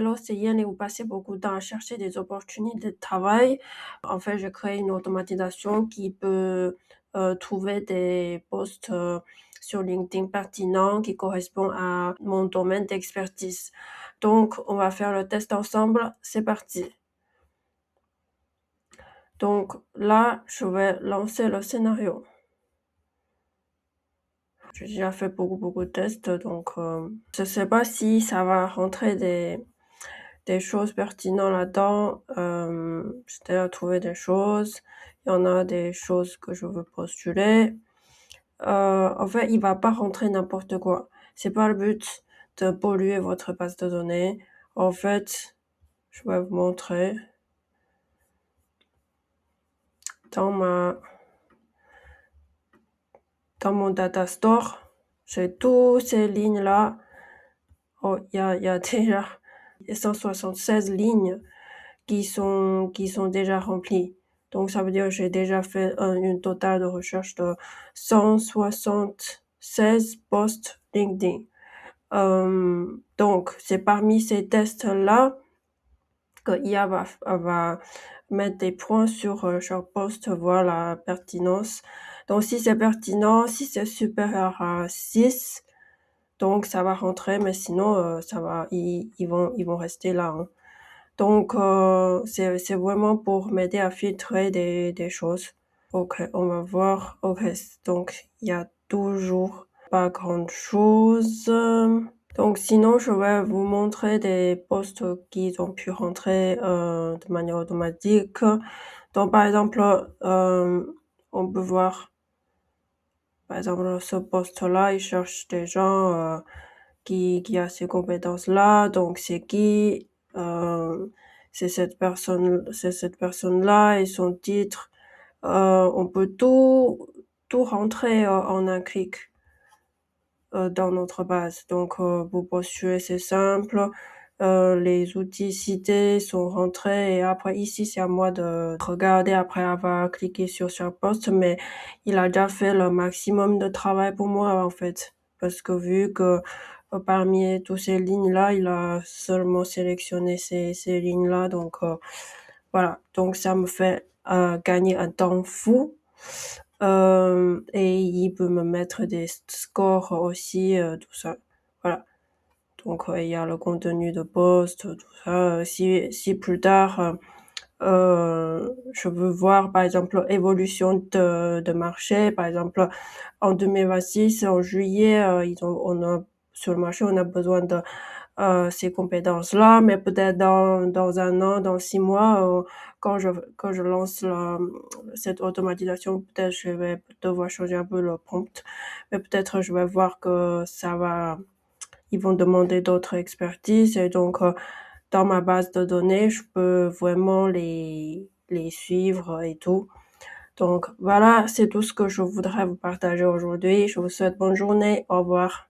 Hello, c'est Yann et vous passez beaucoup de temps à chercher des opportunités de travail. En fait, j'ai créé une automatisation qui peut trouver des postes sur LinkedIn pertinents qui correspondent à mon domaine d'expertise. Donc, on va faire le test ensemble. C'est parti. Donc là, je vais lancer le scénario. J'ai déjà fait beaucoup de tests, donc je sais pas si ça va rentrer des choses pertinentes là-dedans. J'ai déjà trouvé des choses. Il y en a des choses que je veux postuler. En fait, il va pas rentrer n'importe quoi. C'est pas le but de polluer votre base de données. En fait, je vais vous montrer dans mon data store, j'ai toutes ces lignes-là. Oh, il y a déjà 176 lignes qui sont déjà remplies. Donc ça veut dire que j'ai déjà fait une totale de recherche de 176 posts LinkedIn. Donc c'est parmi ces tests-là que IA va mettre des points sur chaque post, voir la pertinence. Donc si c'est pertinent, si c'est supérieur à 6, donc ça va rentrer, mais sinon ça va, ils vont rester là, hein. Donc c'est vraiment pour m'aider à filtrer des choses. Ok, on va voir. Ok, donc il y a toujours pas grand chose. Donc sinon je vais vous montrer des posts qui ont pu rentrer de manière automatique. Donc par exemple, on peut voir, par exemple, ce poste-là, il cherche des gens qui a ces compétences-là. Donc c'est qui? C'est cette personne-là et son titre. On peut tout rentrer en un clic dans notre base. Donc vous postulez, c'est simple. Les outils cités sont rentrés et après ici c'est à moi de regarder après avoir cliqué sur chaque poste, mais il a déjà fait le maximum de travail pour moi en fait, parce que vu que parmi toutes ces lignes-là, il a seulement sélectionné ces lignes-là, donc voilà. Donc ça me fait gagner un temps fou. Et il peut me mettre des scores aussi, tout ça. Voilà. Donc il y a le contenu de poste, tout ça. Si plus tard je veux voir par exemple évolution de marché, par exemple en 2026, en juillet, on a sur le marché, on a besoin de ces compétences-là, mais peut-être dans un an, dans 6 mois, quand je lance cette automatisation, peut-être je vais devoir changer un peu le prompt, mais peut-être je vais voir que ils vont demander d'autres expertises et donc dans ma base de données, je peux vraiment les suivre et tout. Donc voilà, c'est tout ce que je voudrais vous partager aujourd'hui. Je vous souhaite bonne journée. Au revoir.